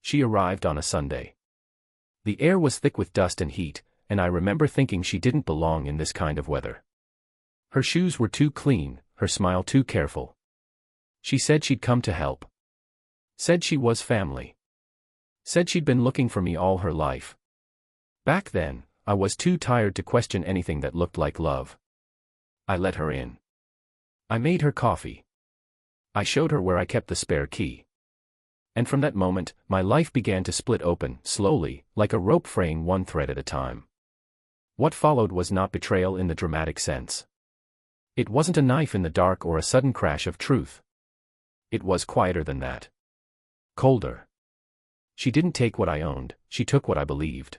She arrived on a Sunday. The air was thick with dust and heat, and I remember thinking she didn't belong in this kind of weather. Her shoes were too clean, her smile too careful. She said she'd come to help. Said she was family. Said she'd been looking for me all her life. Back then, I was too tired to question anything that looked like love. I let her in. I made her coffee. I showed her where I kept the spare key. And from that moment, my life began to split open, slowly, like a rope fraying one thread at a time. What followed was not betrayal in the dramatic sense. It wasn't a knife in the dark or a sudden crash of truth. It was quieter than that. Colder. She didn't take what I owned, she took what I believed.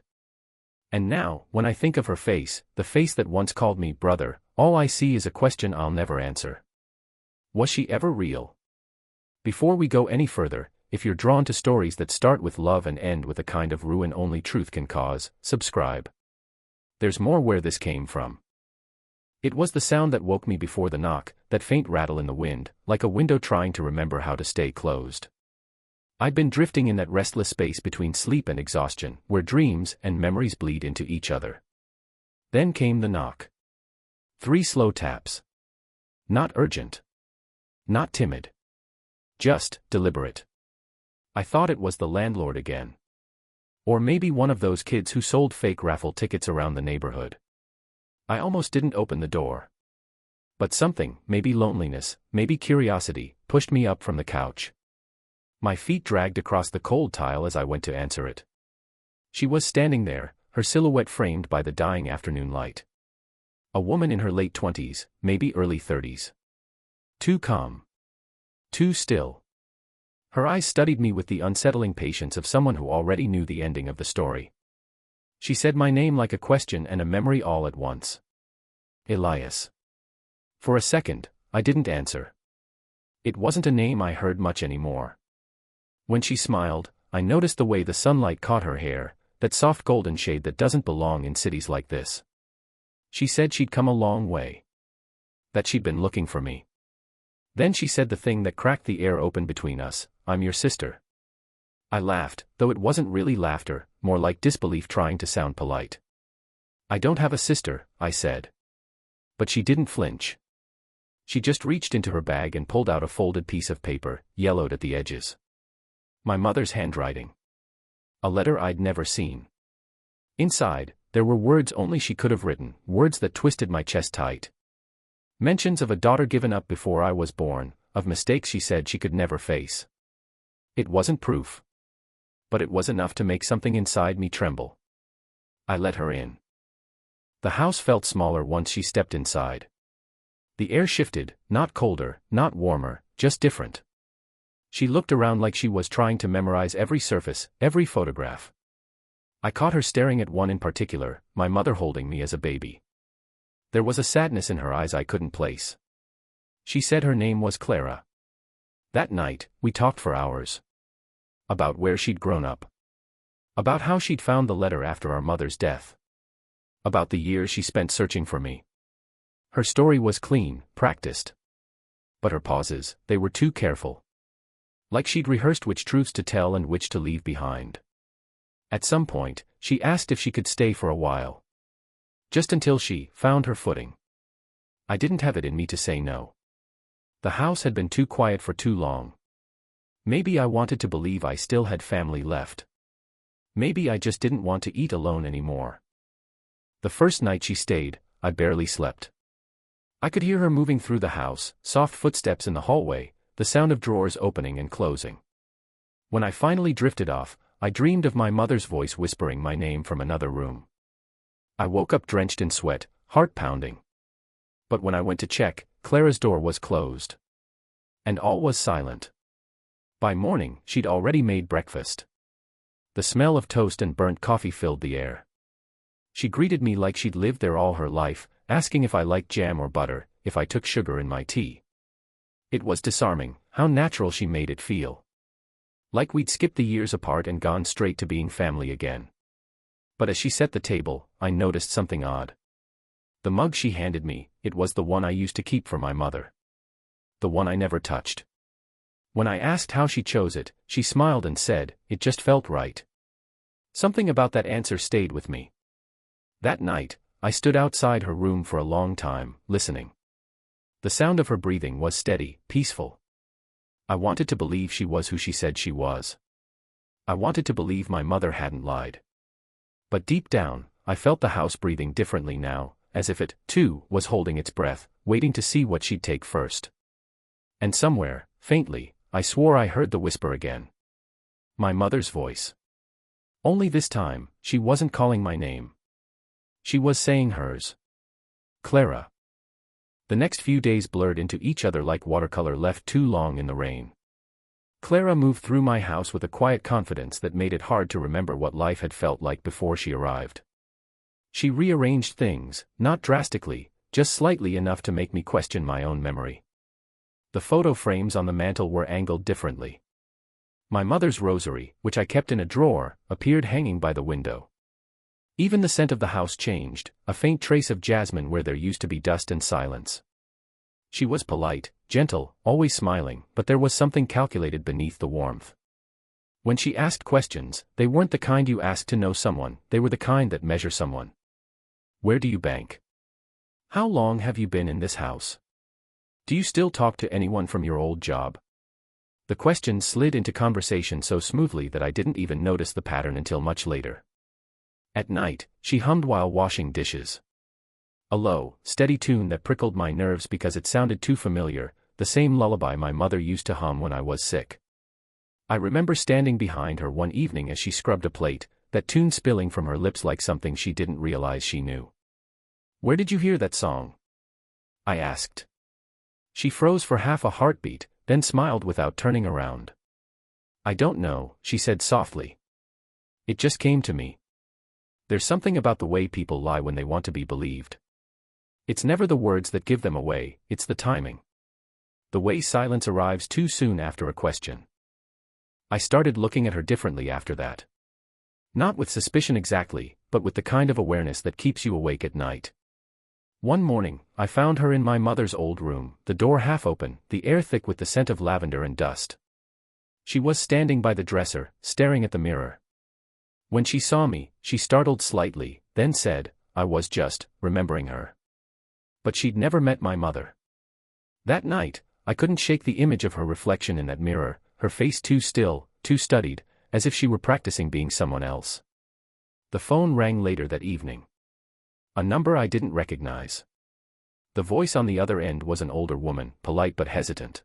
And now, when I think of her face, the face that once called me brother, all I see is a question I'll never answer. Was she ever real? Before we go any further, if you're drawn to stories that start with love and end with a kind of ruin only truth can cause, subscribe. There's more where this came from. It was the sound that woke me before the knock, that faint rattle in the wind, like a window trying to remember how to stay closed. I'd been drifting in that restless space between sleep and exhaustion, where dreams and memories bleed into each other. Then came the knock. 3 slow taps. Not urgent. Not timid. Just deliberate. I thought it was the landlord again. Or maybe one of those kids who sold fake raffle tickets around the neighborhood. I almost didn't open the door. But something, maybe loneliness, maybe curiosity, pushed me up from the couch. My feet dragged across the cold tile as I went to answer it. She was standing there, her silhouette framed by the dying afternoon light. A woman in her late 20s, maybe early 30s. Too calm. Too still. Her eyes studied me with the unsettling patience of someone who already knew the ending of the story. She said my name like a question and a memory all at once. Elias. For a second, I didn't answer. It wasn't a name I heard much anymore. When she smiled, I noticed the way the sunlight caught her hair, that soft golden shade that doesn't belong in cities like this. She said she'd come a long way. That she'd been looking for me. Then she said the thing that cracked the air open between us, I'm your sister. I laughed, though it wasn't really laughter, more like disbelief trying to sound polite. I don't have a sister, I said. But she didn't flinch. She just reached into her bag and pulled out a folded piece of paper, yellowed at the edges. My mother's handwriting. A letter I'd never seen. Inside, there were words only she could have written, words that twisted my chest tight. Mentions of a daughter given up before I was born, of mistakes she said she could never face. It wasn't proof. But it was enough to make something inside me tremble. I let her in. The house felt smaller once she stepped inside. The air shifted, not colder, not warmer, just different. She looked around like she was trying to memorize every surface, every photograph. I caught her staring at one in particular, my mother holding me as a baby. There was a sadness in her eyes I couldn't place. She said her name was Clara. That night, we talked for hours. About where she'd grown up. About how she'd found the letter after our mother's death. About the years she spent searching for me. Her story was clean, practiced. But her pauses, they were too careful. Like she'd rehearsed which truths to tell and which to leave behind. At some point, she asked if she could stay for a while. Just until she found her footing. I didn't have it in me to say no. The house had been too quiet for too long. Maybe I wanted to believe I still had family left. Maybe I just didn't want to eat alone anymore. The first night she stayed, I barely slept. I could hear her moving through the house, soft footsteps in the hallway, the sound of drawers opening and closing. When I finally drifted off, I dreamed of my mother's voice whispering my name from another room. I woke up drenched in sweat, heart pounding. But when I went to check, Clara's door was closed. And all was silent. By morning, she'd already made breakfast. The smell of toast and burnt coffee filled the air. She greeted me like she'd lived there all her life, asking if I liked jam or butter, if I took sugar in my tea. It was disarming, how natural she made it feel. Like we'd skipped the years apart and gone straight to being family again. But as she set the table, I noticed something odd. The mug she handed me, it was the one I used to keep for my mother. The one I never touched. When I asked how she chose it, she smiled and said, "It just felt right." Something about that answer stayed with me. That night, I stood outside her room for a long time, listening. The sound of her breathing was steady, peaceful. I wanted to believe she was who she said she was. I wanted to believe my mother hadn't lied. But deep down, I felt the house breathing differently now, as if it, too, was holding its breath, waiting to see what she'd take first. And somewhere, faintly, I swore I heard the whisper again. My mother's voice. Only this time, she wasn't calling my name. She was saying hers. Clara. The next few days blurred into each other like watercolor left too long in the rain. Clara moved through my house with a quiet confidence that made it hard to remember what life had felt like before she arrived. She rearranged things, not drastically, just slightly enough to make me question my own memory. The photo frames on the mantel were angled differently. My mother's rosary, which I kept in a drawer, appeared hanging by the window. Even the scent of the house changed, a faint trace of jasmine where there used to be dust and silence. She was polite, gentle, always smiling, but there was something calculated beneath the warmth. When she asked questions, they weren't the kind you ask to know someone, they were the kind that measure someone. Where do you bank? How long have you been in this house? Do you still talk to anyone from your old job? The questions slid into conversation so smoothly that I didn't even notice the pattern until much later. At night, she hummed while washing dishes. A low, steady tune that prickled my nerves because it sounded too familiar, the same lullaby my mother used to hum when I was sick. I remember standing behind her one evening as she scrubbed a plate, that tune spilling from her lips like something she didn't realize she knew. "Where did you hear that song?" I asked. She froze for half a heartbeat, then smiled without turning around. "I don't know," she said softly. "It just came to me." There's something about the way people lie when they want to be believed. It's never the words that give them away, it's the timing. The way silence arrives too soon after a question. I started looking at her differently after that. Not with suspicion exactly, but with the kind of awareness that keeps you awake at night. One morning, I found her in my mother's old room, the door half open, the air thick with the scent of lavender and dust. She was standing by the dresser, staring at the mirror. When she saw me, she startled slightly, then said, I was just remembering her. But she'd never met my mother. That night, I couldn't shake the image of her reflection in that mirror, her face too still, too studied, as if she were practicing being someone else. The phone rang later that evening. A number I didn't recognize. The voice on the other end was an older woman, polite but hesitant.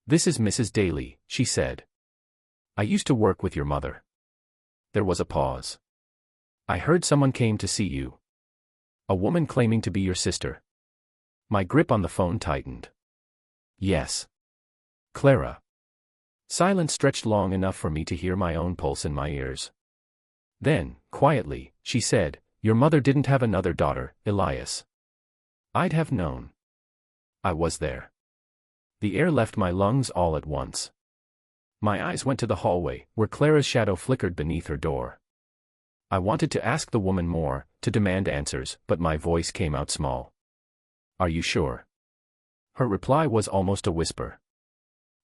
"This is Mrs. Daly," she said. "I used to work with your mother." There was a pause. "I heard someone came to see you. A woman claiming to be your sister." My grip on the phone tightened. "Yes. Clara." Silence stretched long enough for me to hear my own pulse in my ears. Then, quietly, she said, "Your mother didn't have another daughter, Elias." I'd have known. I was there. The air left my lungs all at once. My eyes went to the hallway, where Clara's shadow flickered beneath her door. I wanted to ask the woman more, to demand answers, but my voice came out small. "Are you sure?" Her reply was almost a whisper.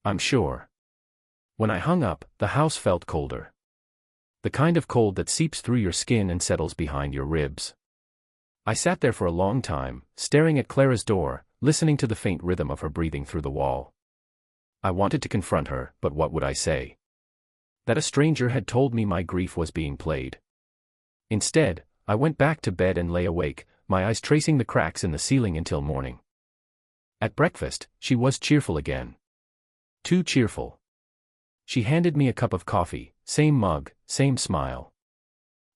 "I'm sure." When I hung up, the house felt colder. The kind of cold that seeps through your skin and settles behind your ribs. I sat there for a long time, staring at Clara's door, listening to the faint rhythm of her breathing through the wall. I wanted to confront her, but what would I say? That a stranger had told me my grief was being played. Instead, I went back to bed and lay awake, my eyes tracing the cracks in the ceiling until morning. At breakfast, she was cheerful again. Too cheerful. She handed me a cup of coffee, same mug, same smile.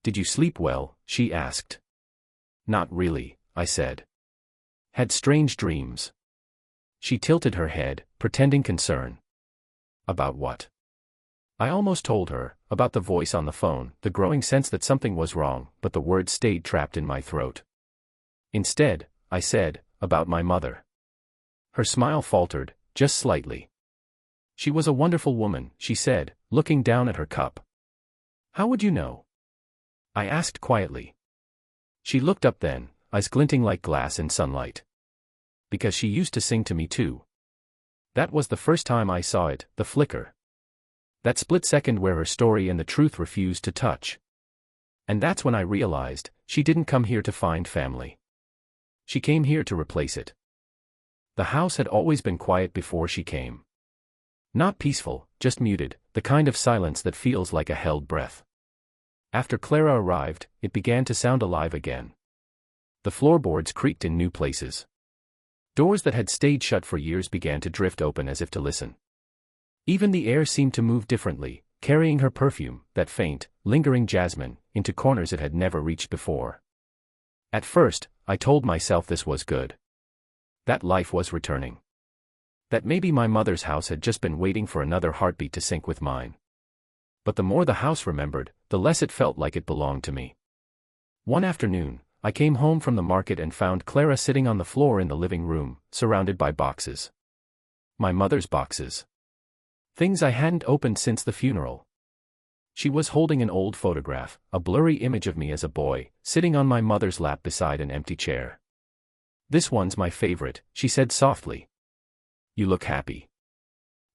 "Did you sleep well?" she asked. "Not really," I said. "Had strange dreams." She tilted her head, pretending concern. "About what?" I almost told her, about the voice on the phone, the growing sense that something was wrong, but the words stayed trapped in my throat. Instead, I said, "About my mother." Her smile faltered, just slightly. "She was a wonderful woman," she said, looking down at her cup. "How would you know?" I asked quietly. She looked up then, eyes glinting like glass in sunlight. "Because she used to sing to me too." That was the first time I saw it, the flicker. That split second where her story and the truth refused to touch. And that's when I realized, she didn't come here to find family. She came here to replace it. The house had always been quiet before she came. Not peaceful, just muted, the kind of silence that feels like a held breath. After Clara arrived, it began to sound alive again. The floorboards creaked in new places. Doors that had stayed shut for years began to drift open as if to listen. Even the air seemed to move differently, carrying her perfume, that faint, lingering jasmine, into corners it had never reached before. At first, I told myself this was good. That life was returning. That maybe my mother's house had just been waiting for another heartbeat to sync with mine. But the more the house remembered, the less it felt like it belonged to me. One afternoon, I came home from the market and found Clara sitting on the floor in the living room, surrounded by boxes. My mother's boxes. Things I hadn't opened since the funeral. She was holding an old photograph, a blurry image of me as a boy, sitting on my mother's lap beside an empty chair. "This one's my favorite," she said softly. "You look happy."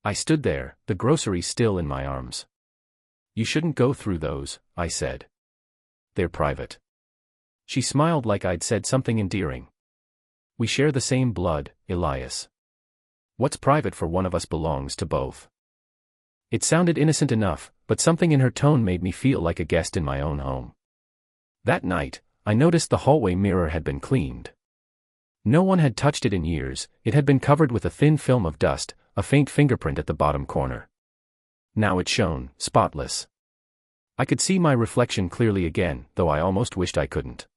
I stood there, the groceries still in my arms. "You shouldn't go through those," I said. "They're private." She smiled like I'd said something endearing. "We share the same blood, Elias. What's private for one of us belongs to both." It sounded innocent enough, but something in her tone made me feel like a guest in my own home. That night, I noticed the hallway mirror had been cleaned. No one had touched it in years, it had been covered with a thin film of dust, a faint fingerprint at the bottom corner. Now it shone, spotless. I could see my reflection clearly again, though I almost wished I couldn't.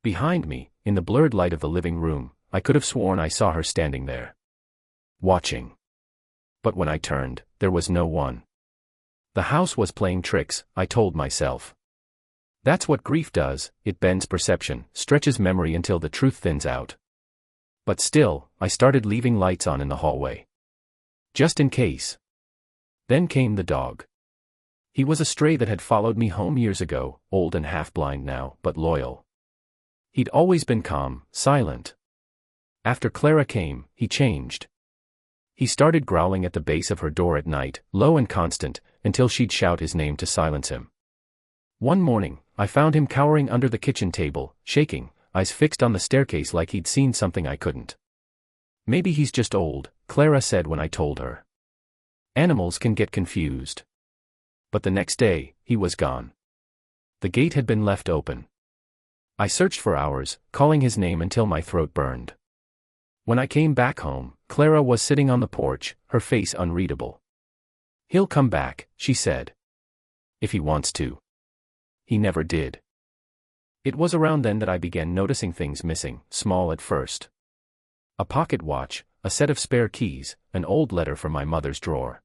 Behind me, in the blurred light of the living room, I could have sworn I saw her standing there. Watching. But when I turned, there was no one. The house was playing tricks, I told myself. That's what grief does, it bends perception, stretches memory until the truth thins out. But still, I started leaving lights on in the hallway. Just in case. Then came the dog. He was a stray that had followed me home years ago, old and half-blind now, but loyal. He'd always been calm, silent. After Clara came, he changed. He started growling at the base of her door at night, low and constant, until she'd shout his name to silence him. One morning, I found him cowering under the kitchen table, shaking, eyes fixed on the staircase like he'd seen something I couldn't. "Maybe he's just old," Clara said when I told her. "Animals can get confused." But the next day, he was gone. The gate had been left open. I searched for hours, calling his name until my throat burned. When I came back home, Clara was sitting on the porch, her face unreadable. "He'll come back," she said. "If he wants to." He never did. It was around then that I began noticing things missing, small at first. A pocket watch, a set of spare keys, an old letter from my mother's drawer.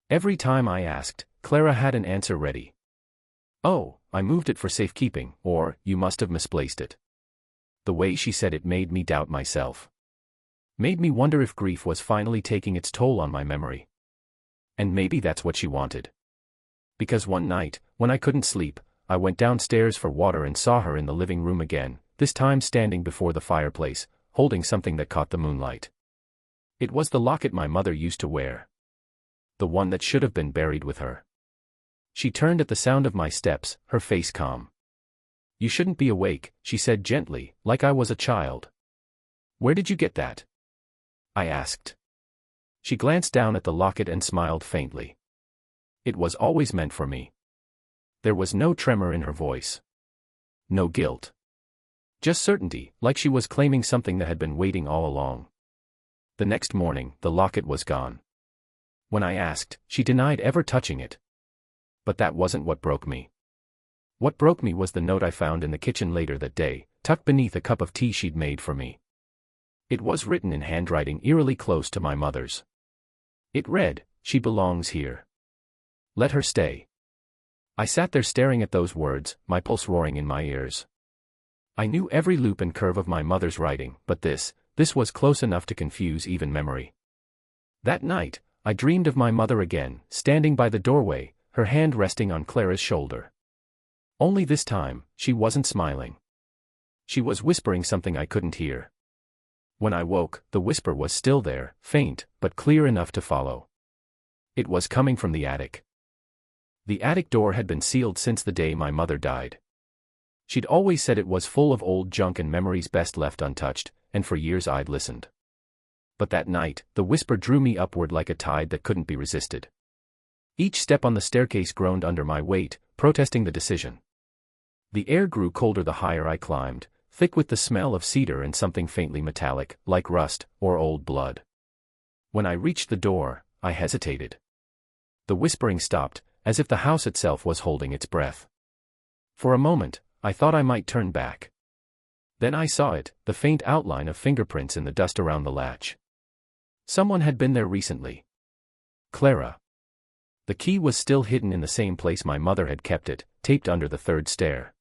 Every time I asked, Clara had an answer ready. "Oh, I moved it for safekeeping," or "You must have misplaced it." The way she said it made me doubt myself. Made me wonder if grief was finally taking its toll on my memory. And maybe that's what she wanted. Because one night, when I couldn't sleep, I went downstairs for water and saw her in the living room again, this time standing before the fireplace, holding something that caught the moonlight. It was the locket my mother used to wear. The one that should have been buried with her. She turned at the sound of my steps, her face calm. "You shouldn't be awake," she said gently, like I was a child. "Where did you get that?" I asked. She glanced down at the locket and smiled faintly. "It was always meant for me." There was no tremor in her voice. No guilt. Just certainty, like she was claiming something that had been waiting all along. The next morning, the locket was gone. When I asked, she denied ever touching it. But that wasn't what broke me. What broke me was the note I found in the kitchen later that day, tucked beneath a cup of tea she'd made for me. It was written in handwriting eerily close to my mother's. It read, "She belongs here. Let her stay." I sat there staring at those words, my pulse roaring in my ears. I knew every loop and curve of my mother's writing, but this was close enough to confuse even memory. That night, I dreamed of my mother again, standing by the doorway, her hand resting on Clara's shoulder. Only this time, she wasn't smiling. She was whispering something I couldn't hear. When I woke, the whisper was still there, faint, but clear enough to follow. It was coming from the attic. The attic door had been sealed since the day my mother died. She'd always said it was full of old junk and memories best left untouched, and for years I'd listened. But that night, the whisper drew me upward like a tide that couldn't be resisted. Each step on the staircase groaned under my weight, protesting the decision. The air grew colder the higher I climbed, thick with the smell of cedar and something faintly metallic, like rust or old blood. When I reached the door, I hesitated. The whispering stopped, as if the house itself was holding its breath. For a moment, I thought I might turn back. Then I saw it, the faint outline of fingerprints in the dust around the latch. Someone had been there recently. Clara. The key was still hidden in the same place my mother had kept it, taped under the third stair.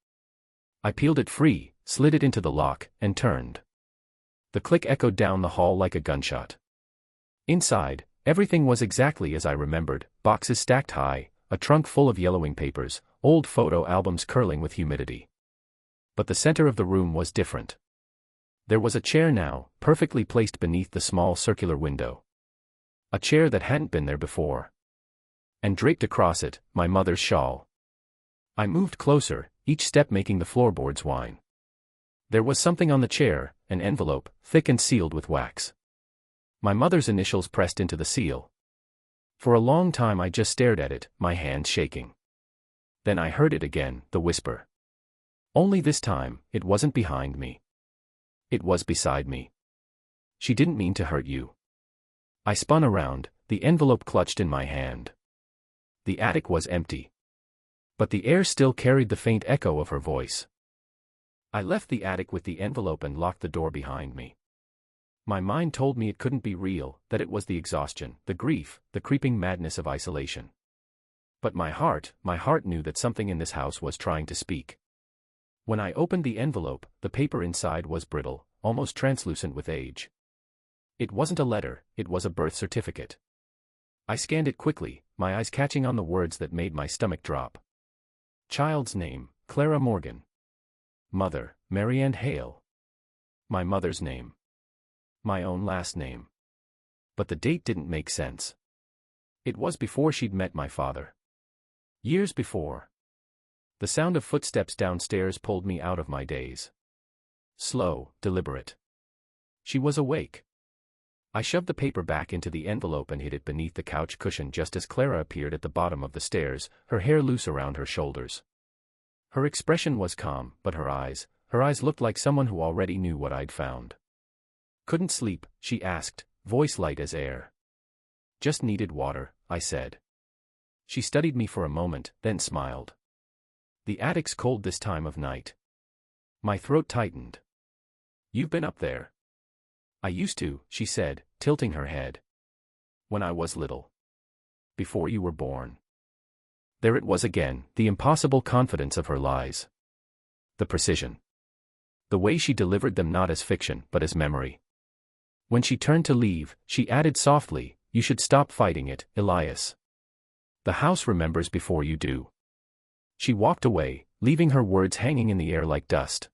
I peeled it free, slid it into the lock, and turned. The click echoed down the hall like a gunshot. Inside, everything was exactly as I remembered, boxes stacked high, a trunk full of yellowing papers, old photo albums curling with humidity. But the center of the room was different. There was a chair now, perfectly placed beneath the small circular window. A chair that hadn't been there before. And draped across it, my mother's shawl. I moved closer, each step making the floorboards whine. There was something on the chair, an envelope, thick and sealed with wax. My mother's initials pressed into the seal. For a long time I just stared at it, my hands shaking. Then I heard it again, the whisper. Only this time, it wasn't behind me. It was beside me. She didn't mean to hurt you. I spun around, the envelope clutched in my hand. The attic was empty. But the air still carried the faint echo of her voice. I left the attic with the envelope and locked the door behind me. My mind told me it couldn't be real, that it was the exhaustion, the grief, the creeping madness of isolation. But my heart knew that something in this house was trying to speak. When I opened the envelope, the paper inside was brittle, almost translucent with age. It wasn't a letter, it was a birth certificate. I scanned it quickly, my eyes catching on the words that made my stomach drop. Child's name, Clara Morgan. Mother, Mary Ann Hale. My mother's name. My own last name. But the date didn't make sense. It was before she'd met my father. Years before. The sound of footsteps downstairs pulled me out of my daze. Slow, deliberate. She was awake. I shoved the paper back into the envelope and hid it beneath the couch cushion just as Clara appeared at the bottom of the stairs, her hair loose around her shoulders. Her expression was calm, but her eyes looked like someone who already knew what I'd found. Couldn't sleep, she asked, voice light as air. Just needed water, I said. She studied me for a moment, then smiled. The attic's cold this time of night. My throat tightened. You've been up there. I used to, she said, tilting her head. When I was little. Before you were born. There it was again, the impossible confidence of her lies. The precision. The way she delivered them not as fiction, but as memory. When she turned to leave, she added softly, you should stop fighting it, Elias. The house remembers before you do. She walked away, leaving her words hanging in the air like dust.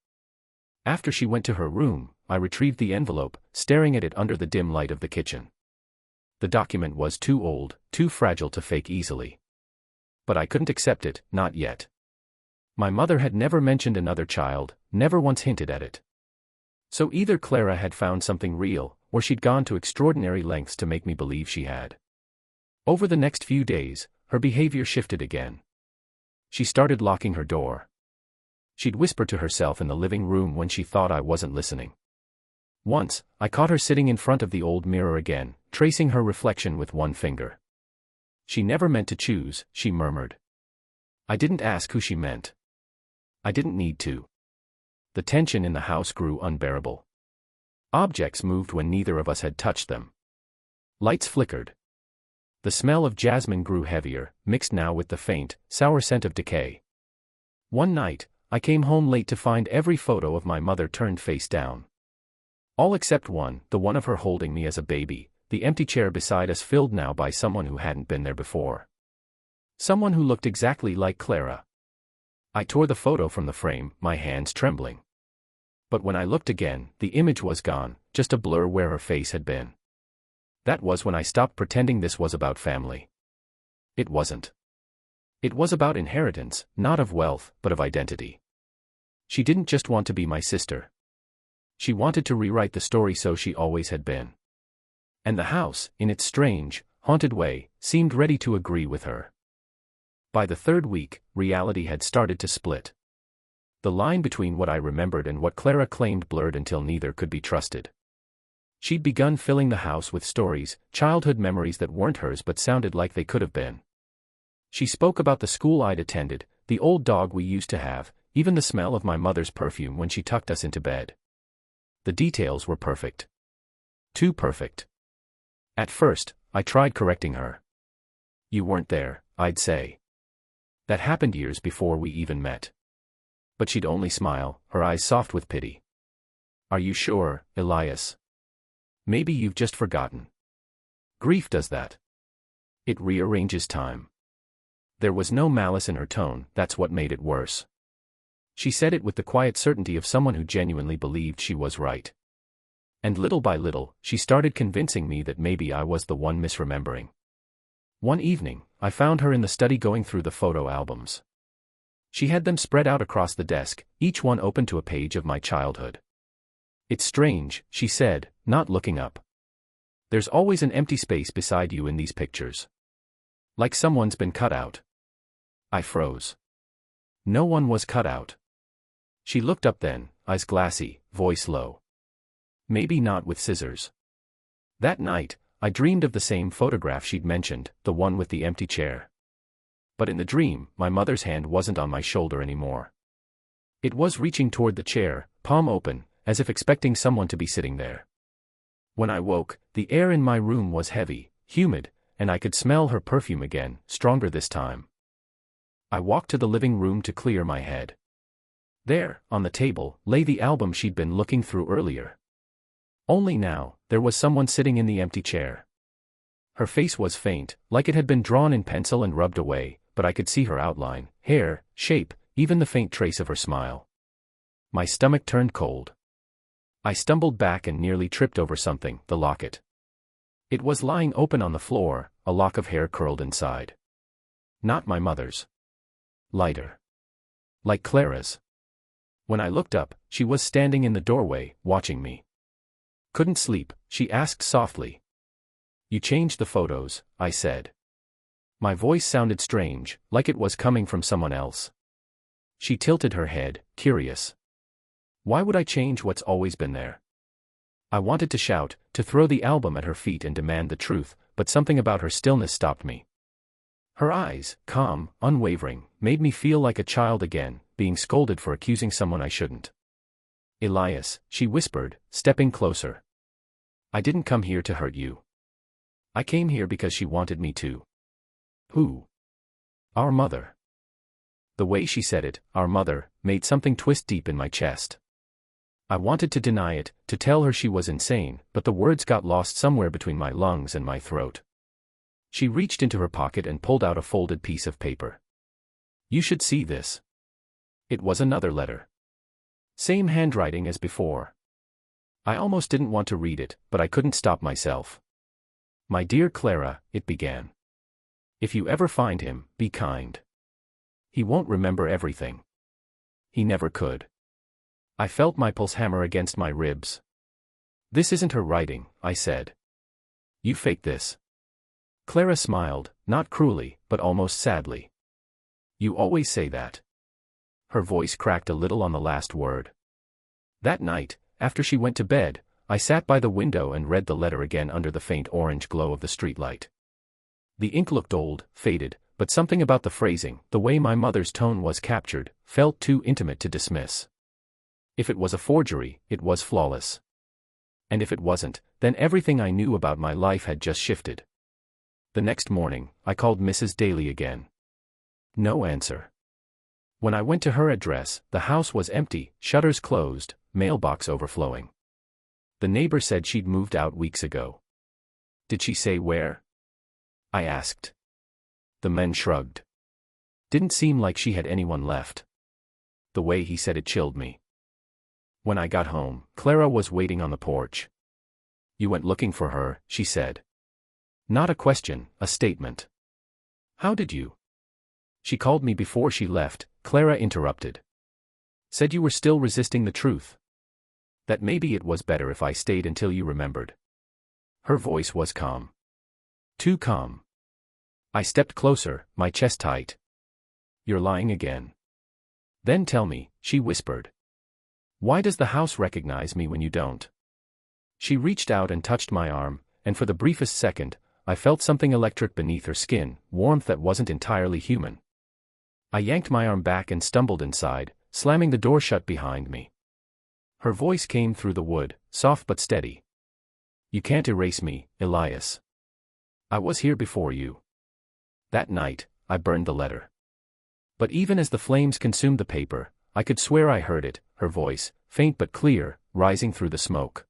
After she went to her room, I retrieved the envelope, staring at it under the dim light of the kitchen. The document was too old, too fragile to fake easily. But I couldn't accept it, not yet. My mother had never mentioned another child, never once hinted at it. So either Clara had found something real, or she'd gone to extraordinary lengths to make me believe she had. Over the next few days, her behavior shifted again. She started locking her door. She'd whisper to herself in the living room when she thought I wasn't listening. Once, I caught her sitting in front of the old mirror again, tracing her reflection with one finger. She never meant to choose, she murmured. I didn't ask who she meant. I didn't need to. The tension in the house grew unbearable. Objects moved when neither of us had touched them. Lights flickered. The smell of jasmine grew heavier, mixed now with the faint, sour scent of decay. One night, I came home late to find every photo of my mother turned face down. All except one, the one of her holding me as a baby, the empty chair beside us filled now by someone who hadn't been there before. Someone who looked exactly like Clara. I tore the photo from the frame, my hands trembling. But when I looked again, the image was gone, just a blur where her face had been. That was when I stopped pretending this was about family. It wasn't. It was about inheritance, not of wealth, but of identity. She didn't just want to be my sister. She wanted to rewrite the story so she always had been. And the house, in its strange, haunted way, seemed ready to agree with her. By the third week, reality had started to split. The line between what I remembered and what Clara claimed blurred until neither could be trusted. She'd begun filling the house with stories, childhood memories that weren't hers but sounded like they could have been. She spoke about the school I'd attended, the old dog we used to have, even the smell of my mother's perfume when she tucked us into bed. The details were perfect. Too perfect. At first, I tried correcting her. You weren't there, I'd say. That happened years before we even met. But she'd only smile, her eyes soft with pity. Are you sure, Elias? Maybe you've just forgotten. Grief does that. It rearranges time. There was no malice in her tone, that's what made it worse. She said it with the quiet certainty of someone who genuinely believed she was right. And little by little, she started convincing me that maybe I was the one misremembering. One evening, I found her in the study going through the photo albums. She had them spread out across the desk, each one open to a page of my childhood. It's strange, she said, not looking up. There's always an empty space beside you in these pictures. Like someone's been cut out. I froze. No one was cut out. She looked up then, eyes glassy, voice low. Maybe not with scissors. That night, I dreamed of the same photograph she'd mentioned, the one with the empty chair. But in the dream, my mother's hand wasn't on my shoulder anymore. It was reaching toward the chair, palm open, as if expecting someone to be sitting there. When I woke, the air in my room was heavy, humid, and I could smell her perfume again, stronger this time. I walked to the living room to clear my head. There, on the table, lay the album she'd been looking through earlier. Only now, there was someone sitting in the empty chair. Her face was faint, like it had been drawn in pencil and rubbed away, but I could see her outline, hair, shape, even the faint trace of her smile. My stomach turned cold. I stumbled back and nearly tripped over something, the locket. It was lying open on the floor, a lock of hair curled inside. Not my mother's. Lighter. Like Clara's. When I looked up, she was standing in the doorway, watching me. Couldn't sleep, she asked softly. You changed the photos, I said. My voice sounded strange, like it was coming from someone else. She tilted her head, curious. Why would I change what's always been there? I wanted to shout, to throw the album at her feet and demand the truth, but something about her stillness stopped me. Her eyes, calm, unwavering, made me feel like a child again, being scolded for accusing someone I shouldn't. Elias, she whispered, stepping closer. I didn't come here to hurt you. I came here because she wanted me to. Who? Our mother. The way she said it, our mother, made something twist deep in my chest. I wanted to deny it, to tell her she was insane, but the words got lost somewhere between my lungs and my throat. She reached into her pocket and pulled out a folded piece of paper. You should see this. It was another letter. Same handwriting as before. I almost didn't want to read it, but I couldn't stop myself. My dear Clara, it began. If you ever find him, be kind. He won't remember everything. He never could. I felt my pulse hammer against my ribs. This isn't her writing, I said. You faked this. Clara smiled, not cruelly, but almost sadly. You always say that. Her voice cracked a little on the last word. That night, after she went to bed, I sat by the window and read the letter again under the faint orange glow of the streetlight. The ink looked old, faded, but something about the phrasing, the way my mother's tone was captured, felt too intimate to dismiss. If it was a forgery, it was flawless. And if it wasn't, then everything I knew about my life had just shifted. The next morning, I called Mrs. Daly again. No answer. When I went to her address, the house was empty, shutters closed, mailbox overflowing. The neighbor said she'd moved out weeks ago. Did she say where? I asked. The man shrugged. Didn't seem like she had anyone left. The way he said it chilled me. When I got home, Clara was waiting on the porch. You went looking for her, she said. Not a question, a statement. How did you? She called me before she left, Clara interrupted. Said you were still resisting the truth. That maybe it was better if I stayed until you remembered. Her voice was calm. Too calm. I stepped closer, my chest tight. You're lying again. Then tell me, she whispered. Why does the house recognize me when you don't? She reached out and touched my arm, and for the briefest second, I felt something electric beneath her skin, warmth that wasn't entirely human. I yanked my arm back and stumbled inside, slamming the door shut behind me. Her voice came through the wood, soft but steady. You can't erase me, Elias. I was here before you. That night, I burned the letter. But even as the flames consumed the paper, I could swear I heard it, her voice, faint but clear, rising through the smoke.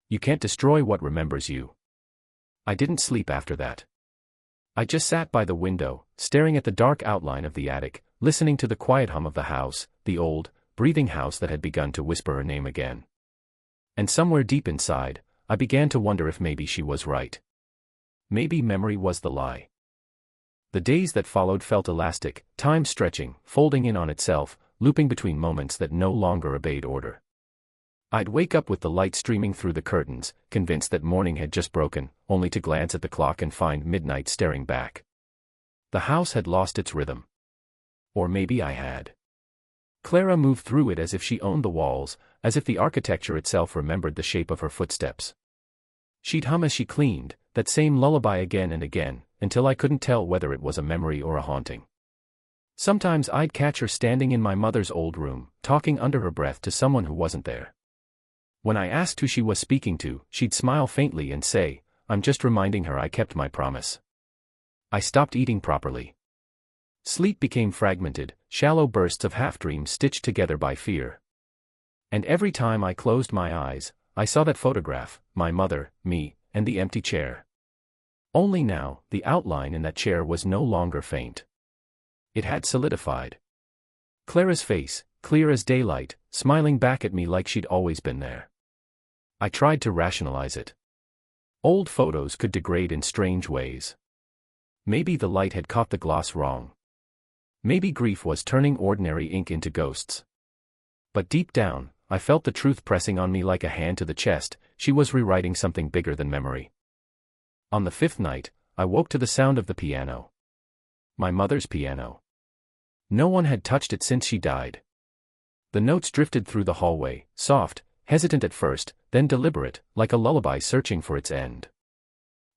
You can't destroy what remembers you. I didn't sleep after that. I just sat by the window, staring at the dark outline of the attic, listening to the quiet hum of the house, the old, breathing house that had begun to whisper her name again. And somewhere deep inside, I began to wonder if maybe she was right. Maybe memory was the lie. The days that followed felt elastic, time stretching, folding in on itself, looping between moments that no longer obeyed order. I'd wake up with the light streaming through the curtains, convinced that morning had just broken, only to glance at the clock and find midnight staring back. The house had lost its rhythm. Or maybe I had. Clara moved through it as if she owned the walls, as if the architecture itself remembered the shape of her footsteps. She'd hum as she cleaned, that same lullaby again and again, until I couldn't tell whether it was a memory or a haunting. Sometimes I'd catch her standing in my mother's old room, talking under her breath to someone who wasn't there. When I asked who she was speaking to, she'd smile faintly and say, I'm just reminding her I kept my promise. I stopped eating properly. Sleep became fragmented, shallow bursts of half-dreams stitched together by fear. And every time I closed my eyes, I saw that photograph, my mother, me, and the empty chair. Only now, the outline in that chair was no longer faint. It had solidified. Clara's face, clear as daylight, smiling back at me like she'd always been there. I tried to rationalize it. Old photos could degrade in strange ways. Maybe the light had caught the gloss wrong. Maybe grief was turning ordinary ink into ghosts. But deep down, I felt the truth pressing on me like a hand to the chest. She was rewriting something bigger than memory. On the fifth night, I woke to the sound of the piano. My mother's piano. No one had touched it since she died. The notes drifted through the hallway, soft, hesitant at first, then deliberate, like a lullaby searching for its end.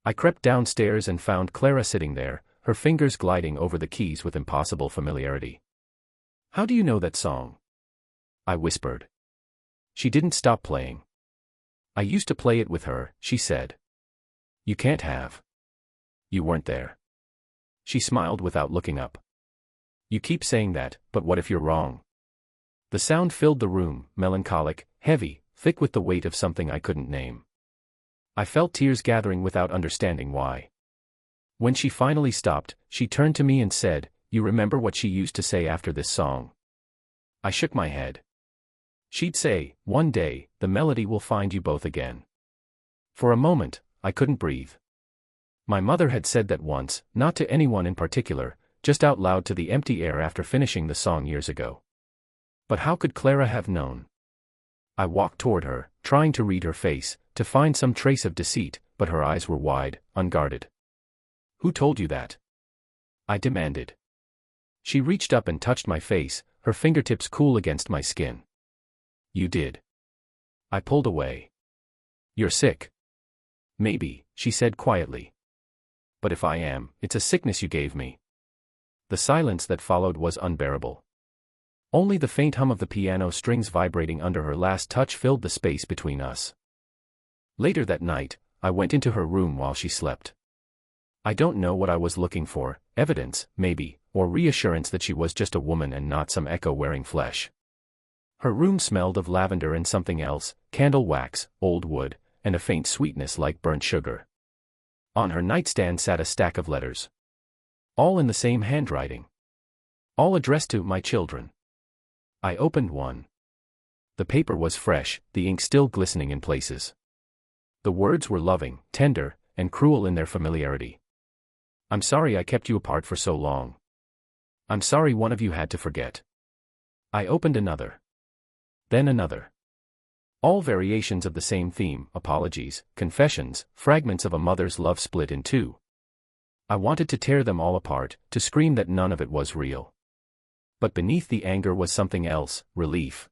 I crept downstairs and found Clara sitting there, her fingers gliding over the keys with impossible familiarity. How do you know that song? I whispered. She didn't stop playing. I used to play it with her, she said. You can't have. You weren't there. She smiled without looking up. You keep saying that, but what if you're wrong? The sound filled the room, melancholic, heavy, thick with the weight of something I couldn't name. I felt tears gathering without understanding why. When she finally stopped, she turned to me and said, You remember what she used to say after this song? I shook my head. She'd say, One day, the melody will find you both again. For a moment, I couldn't breathe. My mother had said that once, not to anyone in particular, just out loud to the empty air after finishing the song years ago. But how could Clara have known? I walked toward her, trying to read her face, to find some trace of deceit, but her eyes were wide, unguarded. Who told you that? I demanded. She reached up and touched my face, her fingertips cool against my skin. You did. I pulled away. You're sick. Maybe, she said quietly. But if I am, it's a sickness you gave me. The silence that followed was unbearable. Only the faint hum of the piano strings vibrating under her last touch filled the space between us. Later that night, I went into her room while she slept. I don't know what I was looking for, evidence, maybe, or reassurance that she was just a woman and not some echo wearing flesh. Her room smelled of lavender and something else, candle wax, old wood, and a faint sweetness like burnt sugar. On her nightstand sat a stack of letters. All in the same handwriting. All addressed to my children. I opened one. The paper was fresh, the ink still glistening in places. The words were loving, tender, and cruel in their familiarity. I'm sorry I kept you apart for so long. I'm sorry one of you had to forget. I opened another. Then another. All variations of the same theme, apologies, confessions, fragments of a mother's love split in two. I wanted to tear them all apart, to scream that none of it was real. But beneath the anger was something else, relief.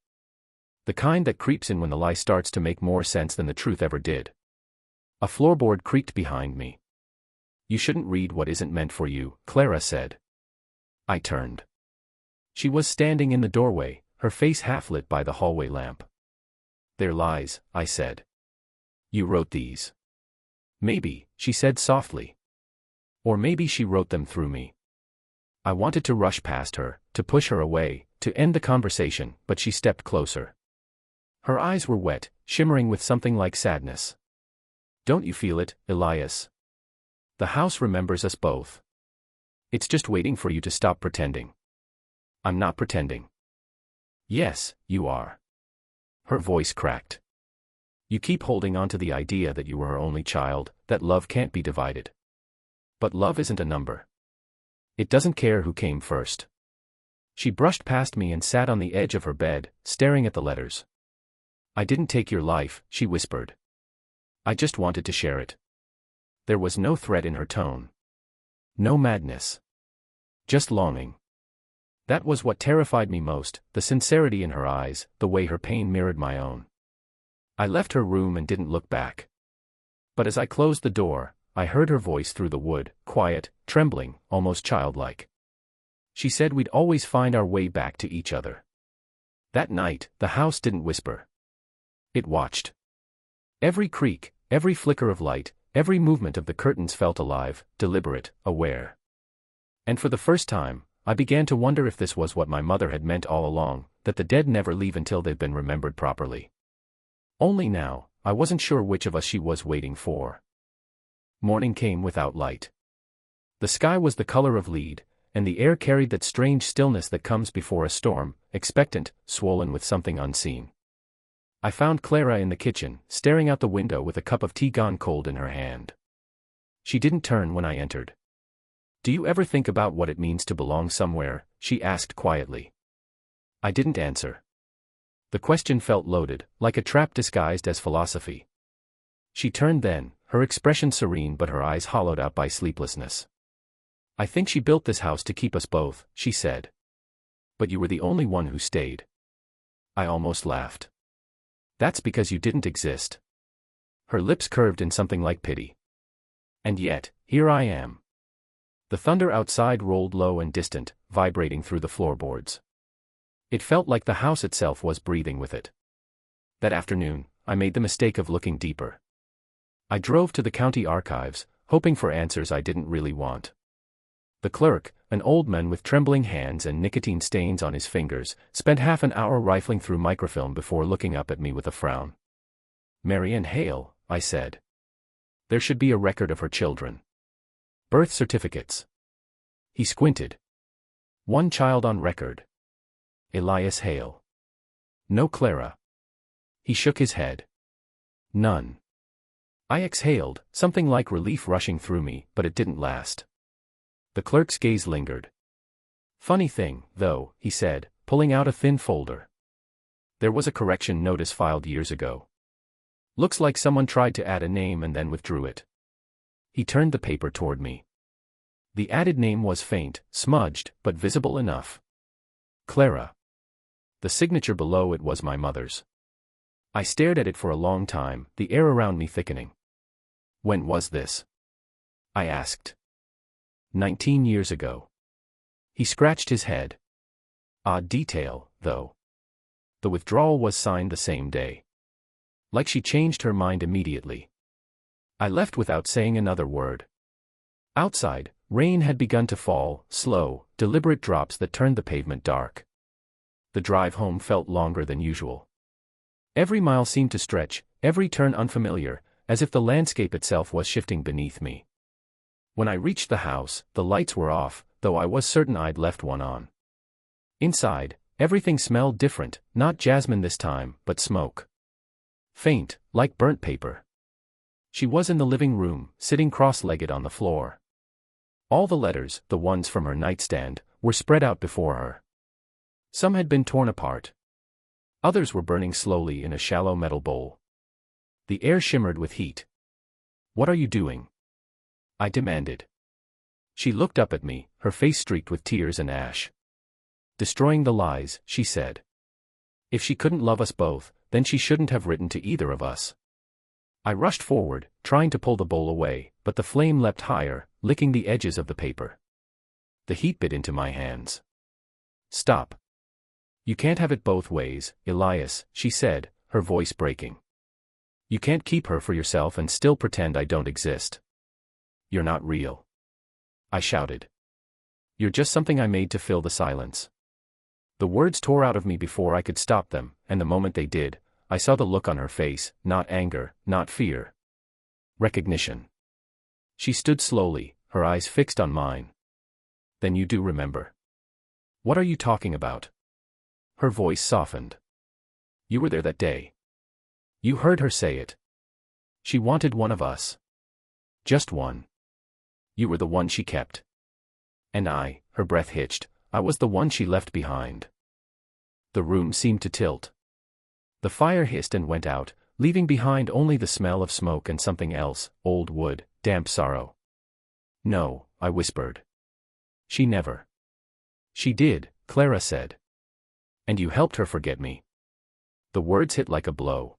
The kind that creeps in when the lie starts to make more sense than the truth ever did. A floorboard creaked behind me. You shouldn't read what isn't meant for you, Clara said. I turned. She was standing in the doorway, her face half lit by the hallway lamp. They're lies, I said. You wrote these. Maybe, she said softly. Or maybe she wrote them through me. I wanted to rush past her, to push her away, to end the conversation, but she stepped closer. Her eyes were wet, shimmering with something like sadness. Don't you feel it, Elias? The house remembers us both. It's just waiting for you to stop pretending. I'm not pretending. Yes, you are. Her voice cracked. You keep holding on to the idea that you were her only child, that love can't be divided. But love isn't a number. It doesn't care who came first. She brushed past me and sat on the edge of her bed, staring at the letters. I didn't take your life, she whispered. I just wanted to share it. There was no threat in her tone. No madness. Just longing. That was what terrified me most, the sincerity in her eyes, the way her pain mirrored my own. I left her room and didn't look back. But as I closed the door, I heard her voice through the wood, quiet, trembling, almost childlike. She said we'd always find our way back to each other. That night, the house didn't whisper. It watched. Every creak, every flicker of light, every movement of the curtains felt alive, deliberate, aware. And for the first time, I began to wonder if this was what my mother had meant all along, that the dead never leave until they've been remembered properly. Only now, I wasn't sure which of us she was waiting for. Morning came without light. The sky was the color of lead, and the air carried that strange stillness that comes before a storm, expectant, swollen with something unseen. I found Clara in the kitchen, staring out the window with a cup of tea gone cold in her hand. She didn't turn when I entered. Do you ever think about what it means to belong somewhere? She asked quietly. I didn't answer. The question felt loaded, like a trap disguised as philosophy. She turned then, her expression serene but her eyes hollowed out by sleeplessness. I think she built this house to keep us both, she said. But you were the only one who stayed. I almost laughed. That's because you didn't exist. Her lips curved in something like pity. And yet, here I am. The thunder outside rolled low and distant, vibrating through the floorboards. It felt like the house itself was breathing with it. That afternoon, I made the mistake of looking deeper. I drove to the county archives, hoping for answers I didn't really want. The clerk, an old man with trembling hands and nicotine stains on his fingers, spent half an hour rifling through microfilm before looking up at me with a frown. Marianne Hale, I said. There should be a record of her children. Birth certificates. He squinted. One child on record. Elias Hale. No Clara. He shook his head. None. I exhaled, something like relief rushing through me, but it didn't last. The clerk's gaze lingered. Funny thing, though, he said, pulling out a thin folder. There was a correction notice filed years ago. Looks like someone tried to add a name and then withdrew it. He turned the paper toward me. The added name was faint, smudged, but visible enough. Clara. The signature below it was my mother's. I stared at it for a long time, the air around me thickening. When was this? I asked. 19 years ago. He scratched his head. Odd detail, though. The withdrawal was signed the same day. Like she changed her mind immediately. I left without saying another word. Outside, rain had begun to fall, slow, deliberate drops that turned the pavement dark. The drive home felt longer than usual. Every mile seemed to stretch, every turn unfamiliar, as if the landscape itself was shifting beneath me. When I reached the house, the lights were off, though I was certain I'd left one on. Inside, everything smelled different, not jasmine this time, but smoke. Faint, like burnt paper. She was in the living room, sitting cross-legged on the floor. All the letters, the ones from her nightstand, were spread out before her. Some had been torn apart. Others were burning slowly in a shallow metal bowl. The air shimmered with heat. "What are you doing?" I demanded. She looked up at me, her face streaked with tears and ash. "Destroying the lies," she said. "If she couldn't love us both, then she shouldn't have written to either of us." I rushed forward, trying to pull the bowl away, but the flame leapt higher, licking the edges of the paper. The heat bit into my hands. "Stop. You can't have it both ways, Elias," she said, her voice breaking. "You can't keep her for yourself and still pretend I don't exist. You're not real." I shouted. "You're just something I made to fill the silence." The words tore out of me before I could stop them, and the moment they did, I saw the look on her face, not anger, not fear. Recognition. She stood slowly, her eyes fixed on mine. "Then you do remember." "What are you talking about?" Her voice softened. "You were there that day. You heard her say it. She wanted one of us. Just one. You were the one she kept. And I," her breath hitched, "I was the one she left behind." The room seemed to tilt. The fire hissed and went out, leaving behind only the smell of smoke and something else, old wood, damp sorrow. "No," I whispered. "She never." "She did," Clara said. "And you helped her forget me." The words hit like a blow.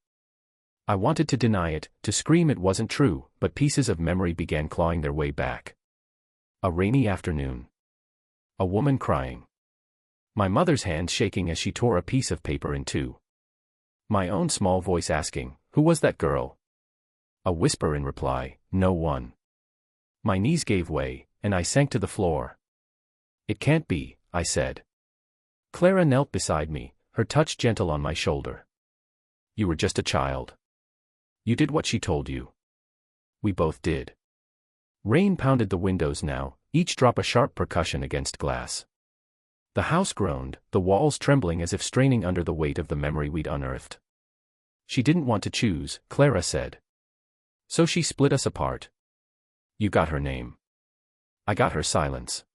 I wanted to deny it, to scream it wasn't true, but pieces of memory began clawing their way back. A rainy afternoon. A woman crying. My mother's hands shaking as she tore a piece of paper in two. My own small voice asking, "Who was that girl?" A whisper in reply, "No one." My knees gave way, and I sank to the floor. "It can't be," I said. Clara knelt beside me, her touch gentle on my shoulder. "You were just a child. You did what she told you." We both did. Rain pounded the windows now, each drop a sharp percussion against glass. The house groaned, the walls trembling as if straining under the weight of the memory we'd unearthed. "She didn't want to choose," Clara said. "So she split us apart." "You got her name." "I got her silence."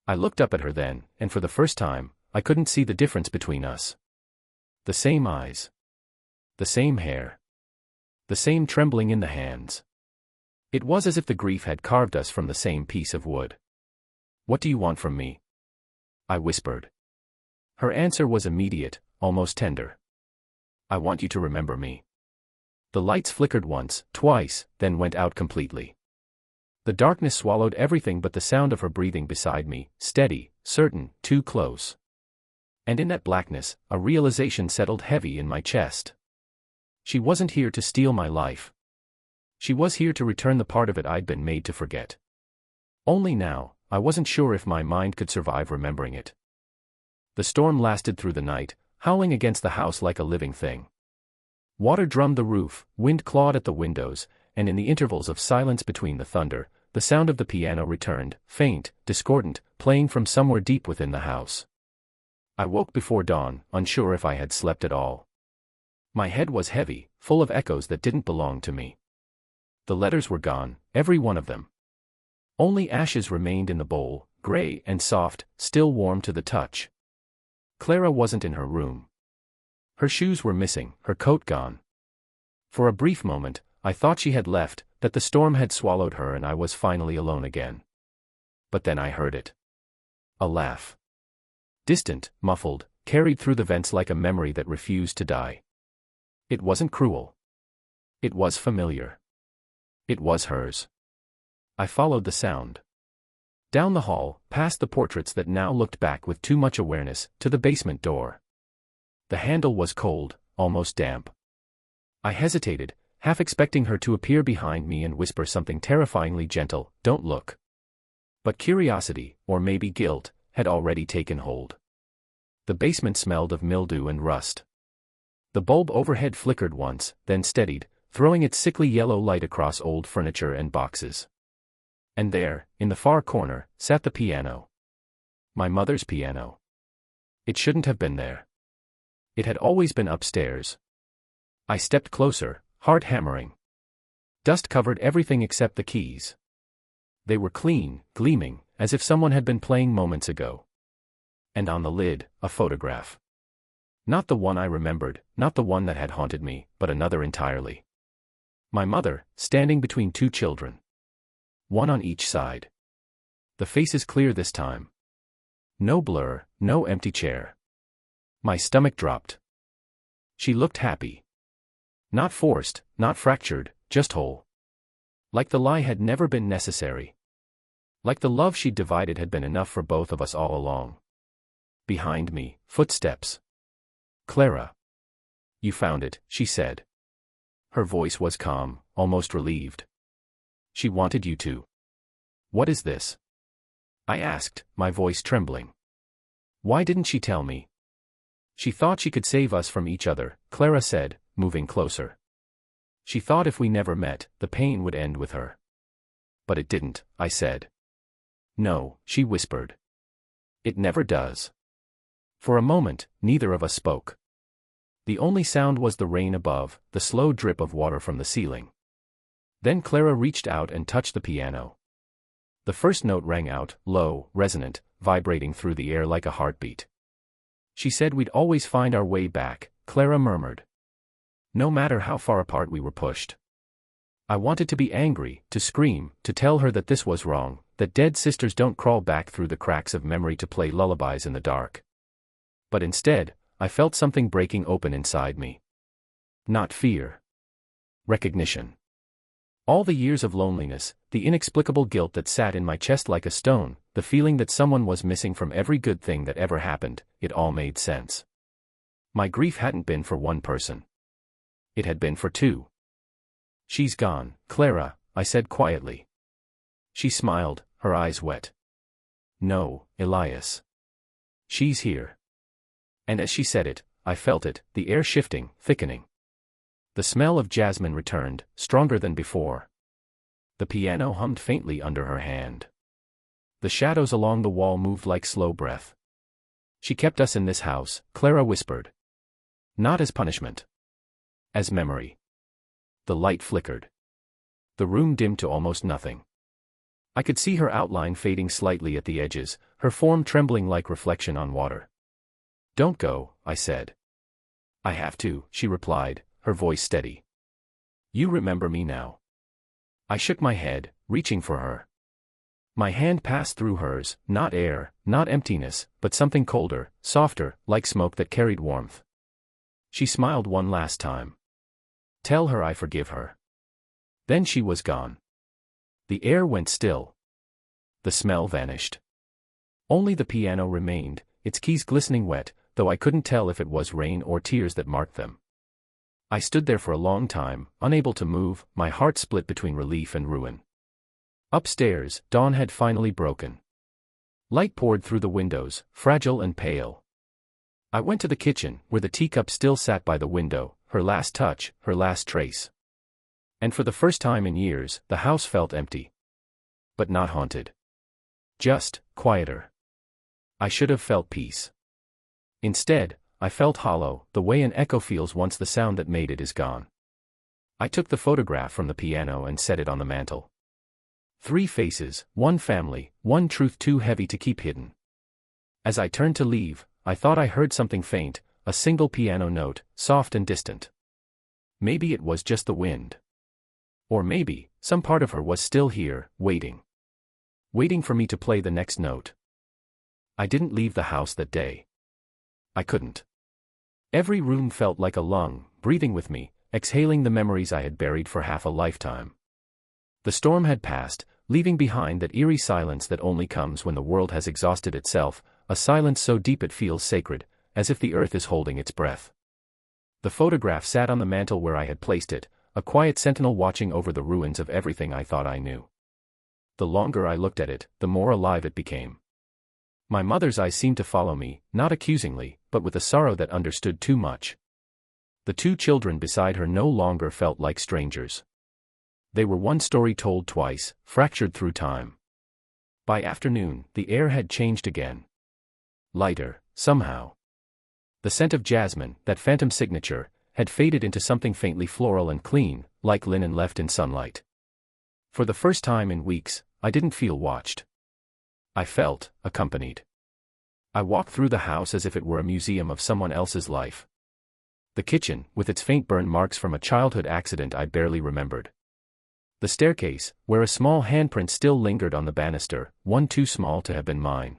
I looked up at her then, and for the first time, I couldn't see the difference between us. The same eyes. The same hair. The same trembling in the hands. It was as if the grief had carved us from the same piece of wood. "What do you want from me?" I whispered. Her answer was immediate, almost tender. "I want you to remember me." The lights flickered once, twice, then went out completely. The darkness swallowed everything but the sound of her breathing beside me, steady, certain, too close. And in that blackness, a realization settled heavy in my chest. She wasn't here to steal my life. She was here to return the part of it I'd been made to forget. Only now, I wasn't sure if my mind could survive remembering it. The storm lasted through the night, howling against the house like a living thing. Water drummed the roof, wind clawed at the windows, and in the intervals of silence between the thunder, the sound of the piano returned, faint, discordant, playing from somewhere deep within the house. I woke before dawn, unsure if I had slept at all. My head was heavy, full of echoes that didn't belong to me. The letters were gone, every one of them. Only ashes remained in the bowl, gray and soft, still warm to the touch. Clara wasn't in her room. Her shoes were missing, her coat gone. For a brief moment, I thought she had left, that the storm had swallowed her and I was finally alone again. But then I heard it. A laugh. Distant, muffled, carried through the vents like a memory that refused to die. It wasn't cruel. It was familiar. It was hers. I followed the sound. Down the hall, past the portraits that now looked back with too much awareness, to the basement door. The handle was cold, almost damp. I hesitated, half expecting her to appear behind me and whisper something terrifyingly gentle, "Don't look." But curiosity, or maybe guilt, had already taken hold. The basement smelled of mildew and rust. The bulb overhead flickered once, then steadied, throwing its sickly yellow light across old furniture and boxes. And there, in the far corner, sat the piano. My mother's piano. It shouldn't have been there. It had always been upstairs. I stepped closer, heart hammering. Dust covered everything except the keys. They were clean, gleaming, as if someone had been playing moments ago. And on the lid, a photograph. Not the one I remembered, not the one that had haunted me, but another entirely. My mother, standing between two children. One on each side. The face is clear this time. No blur, no empty chair. My stomach dropped. She looked happy. Not forced, not fractured, just whole. Like the lie had never been necessary. Like the love she'd divided had been enough for both of us all along. Behind me, footsteps. Clara. You found it, she said. Her voice was calm, almost relieved. She wanted you to. What is this? I asked, my voice trembling. Why didn't she tell me? She thought she could save us from each other, Clara said, moving closer. She thought if we never met, the pain would end with her. But it didn't, I said. No, she whispered. It never does. For a moment, neither of us spoke. The only sound was the rain above, the slow drip of water from the ceiling. Then Clara reached out and touched the piano. The first note rang out, low, resonant, vibrating through the air like a heartbeat. She said we'd always find our way back, Clara murmured. No matter how far apart we were pushed. I wanted to be angry, to scream, to tell her that this was wrong, that dead sisters don't crawl back through the cracks of memory to play lullabies in the dark. But instead, I felt something breaking open inside me. Not fear. Recognition. All the years of loneliness, the inexplicable guilt that sat in my chest like a stone, the feeling that someone was missing from every good thing that ever happened, it all made sense. My grief hadn't been for one person. It had been for two. She's gone, Clara, I said quietly. She smiled, her eyes wet. No, Elias. She's here. And as she said it, I felt it, the air shifting, thickening. The smell of jasmine returned, stronger than before. The piano hummed faintly under her hand. The shadows along the wall moved like slow breath. She kept us in this house, Clara whispered. Not as punishment. As memory. The light flickered. The room dimmed to almost nothing. I could see her outline fading slightly at the edges, her form trembling like reflection on water. Don't go, I said. I have to, she replied, her voice steady. You remember me now. I shook my head, reaching for her. My hand passed through hers, not air, not emptiness, but something colder, softer, like smoke that carried warmth. She smiled one last time. Tell her I forgive her. Then she was gone. The air went still. The smell vanished. Only the piano remained, its keys glistening wet, though I couldn't tell if it was rain or tears that marked them. I stood there for a long time, unable to move, my heart split between relief and ruin. Upstairs, dawn had finally broken. Light poured through the windows, fragile and pale. I went to the kitchen, where the teacup still sat by the window, her last touch, her last trace. And for the first time in years, the house felt empty. But not haunted. Just, quieter. I should have felt peace. Instead, I felt hollow, the way an echo feels once the sound that made it is gone. I took the photograph from the piano and set it on the mantel. 3 faces, 1 family, 1 truth too heavy to keep hidden. As I turned to leave, I thought I heard something faint, a single piano note, soft and distant. Maybe it was just the wind. Or maybe, some part of her was still here, waiting. Waiting for me to play the next note. I didn't leave the house that day. I couldn't. Every room felt like a lung, breathing with me, exhaling the memories I had buried for half a lifetime. The storm had passed, leaving behind that eerie silence that only comes when the world has exhausted itself, a silence so deep it feels sacred, as if the earth is holding its breath. The photograph sat on the mantel where I had placed it, a quiet sentinel watching over the ruins of everything I thought I knew. The longer I looked at it, the more alive it became. My mother's eyes seemed to follow me, not accusingly, but with a sorrow that understood too much. The 2 children beside her no longer felt like strangers. They were one story told twice, fractured through time. By afternoon, the air had changed again. Lighter, somehow. The scent of jasmine, that phantom signature, had faded into something faintly floral and clean, like linen left in sunlight. For the first time in weeks, I didn't feel watched. I felt accompanied. I walked through the house as if it were a museum of someone else's life. The kitchen, with its faint burn marks from a childhood accident I barely remembered. The staircase, where a small handprint still lingered on the banister, one too small to have been mine.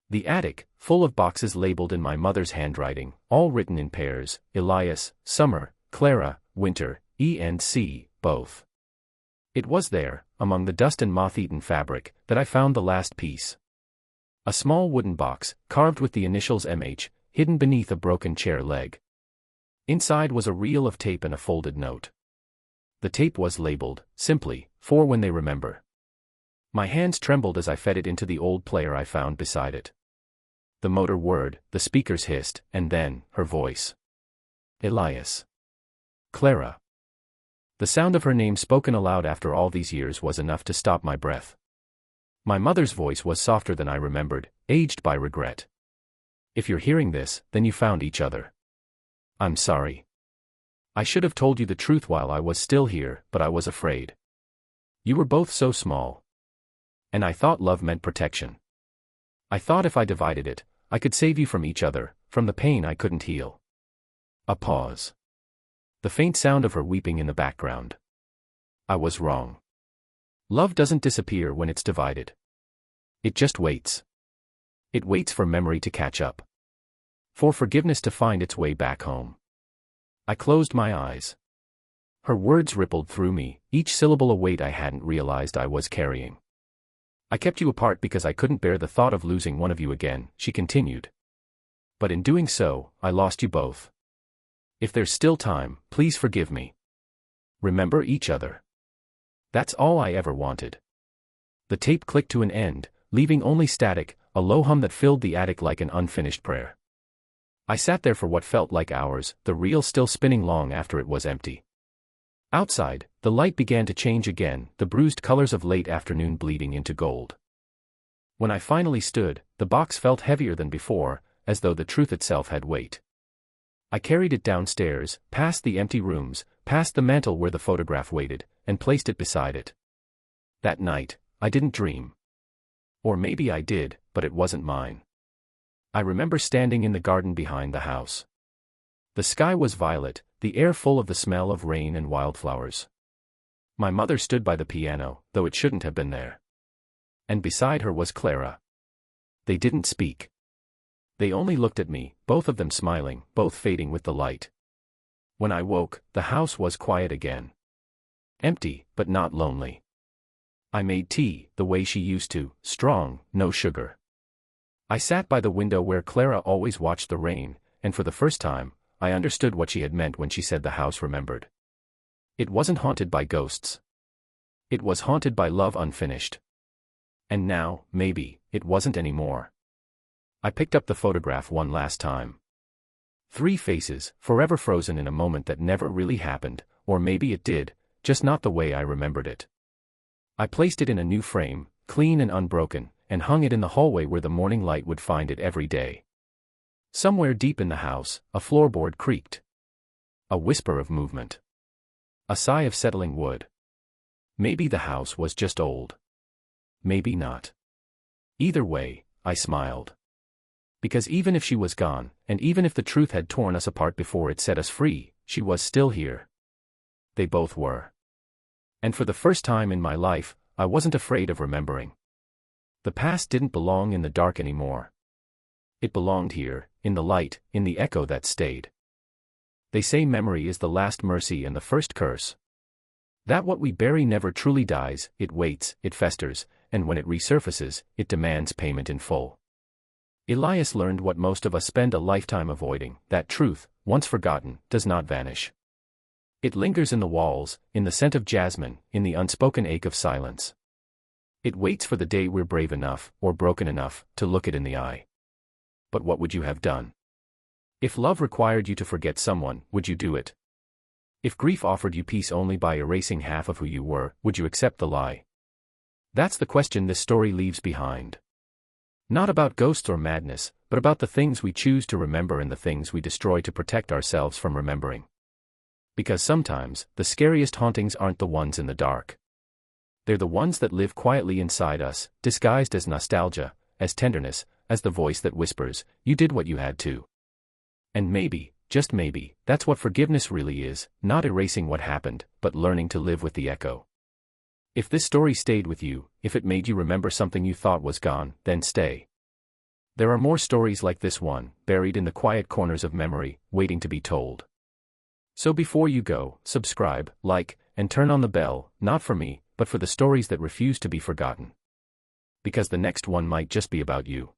The attic, full of boxes labeled in my mother's handwriting, all written in pairs: Elias, summer; Clara, winter; ENC, both. It was there, among the dust and moth-eaten fabric, that I found the last piece. A small wooden box, carved with the initials MH, hidden beneath a broken chair leg. Inside was a reel of tape and a folded note. The tape was labeled, simply, "For when they remember." My hands trembled as I fed it into the old player I found beside it. The motor whirred, the speakers hissed, and then, her voice. Elias. Clara. The sound of her name spoken aloud after all these years was enough to stop my breath. My mother's voice was softer than I remembered, aged by regret. If you're hearing this, then you found each other. I'm sorry. I should have told you the truth while I was still here, but I was afraid. You were both so small. And I thought love meant protection. I thought if I divided it, I could save you from each other, from the pain I couldn't heal. A pause. The faint sound of her weeping in the background. I was wrong. Love doesn't disappear when it's divided. It just waits. It waits for memory to catch up. For forgiveness to find its way back home. I closed my eyes. Her words rippled through me, each syllable a weight I hadn't realized I was carrying. I kept you apart because I couldn't bear the thought of losing one of you again, she continued. But in doing so, I lost you both. If there's still time, please forgive me. Remember each other. That's all I ever wanted. The tape clicked to an end, leaving only static, a low hum that filled the attic like an unfinished prayer. I sat there for what felt like hours, the reel still spinning long after it was empty. Outside, the light began to change again, the bruised colors of late afternoon bleeding into gold. When I finally stood, the box felt heavier than before, as though the truth itself had weight. I carried it downstairs, past the empty rooms, past the mantel where the photograph waited, and placed it beside it. That night, I didn't dream. Or maybe I did, but it wasn't mine. I remember standing in the garden behind the house. The sky was violet, the air full of the smell of rain and wildflowers. My mother stood by the piano, though it shouldn't have been there. And beside her was Clara. They didn't speak. They only looked at me, both of them smiling, both fading with the light. When I woke, the house was quiet again. Empty, but not lonely. I made tea, the way she used to, strong, no sugar. I sat by the window where Clara always watched the rain, and for the first time, I understood what she had meant when she said the house remembered. It wasn't haunted by ghosts. It was haunted by love unfinished. And now, maybe, it wasn't anymore. I picked up the photograph one last time. 3 faces, forever frozen in a moment that never really happened, or maybe it did, just not the way I remembered it. I placed it in a new frame, clean and unbroken, and hung it in the hallway where the morning light would find it every day. Somewhere deep in the house, a floorboard creaked. A whisper of movement. A sigh of settling wood. Maybe the house was just old. Maybe not. Either way, I smiled. Because even if she was gone, and even if the truth had torn us apart before it set us free, she was still here. They both were. And for the first time in my life, I wasn't afraid of remembering. The past didn't belong in the dark anymore. It belonged here, in the light, in the echo that stayed. They say memory is the last mercy and the first curse. That what we bury never truly dies, it waits, it festers, and when it resurfaces, it demands payment in full. Elias learned what most of us spend a lifetime avoiding, that truth, once forgotten, does not vanish. It lingers in the walls, in the scent of jasmine, in the unspoken ache of silence. It waits for the day we're brave enough, or broken enough, to look it in the eye. But what would you have done? If love required you to forget someone, would you do it? If grief offered you peace only by erasing half of who you were, would you accept the lie? That's the question this story leaves behind. Not about ghosts or madness, but about the things we choose to remember and the things we destroy to protect ourselves from remembering. Because sometimes, the scariest hauntings aren't the ones in the dark. They're the ones that live quietly inside us, disguised as nostalgia, as tenderness, as the voice that whispers, "You did what you had to." And maybe, just maybe, that's what forgiveness really is, not erasing what happened, but learning to live with the echo. If this story stayed with you, if it made you remember something you thought was gone, then stay. There are more stories like this one, buried in the quiet corners of memory, waiting to be told. So before you go, subscribe, like, and turn on the bell, not for me, but for the stories that refuse to be forgotten. Because the next one might just be about you.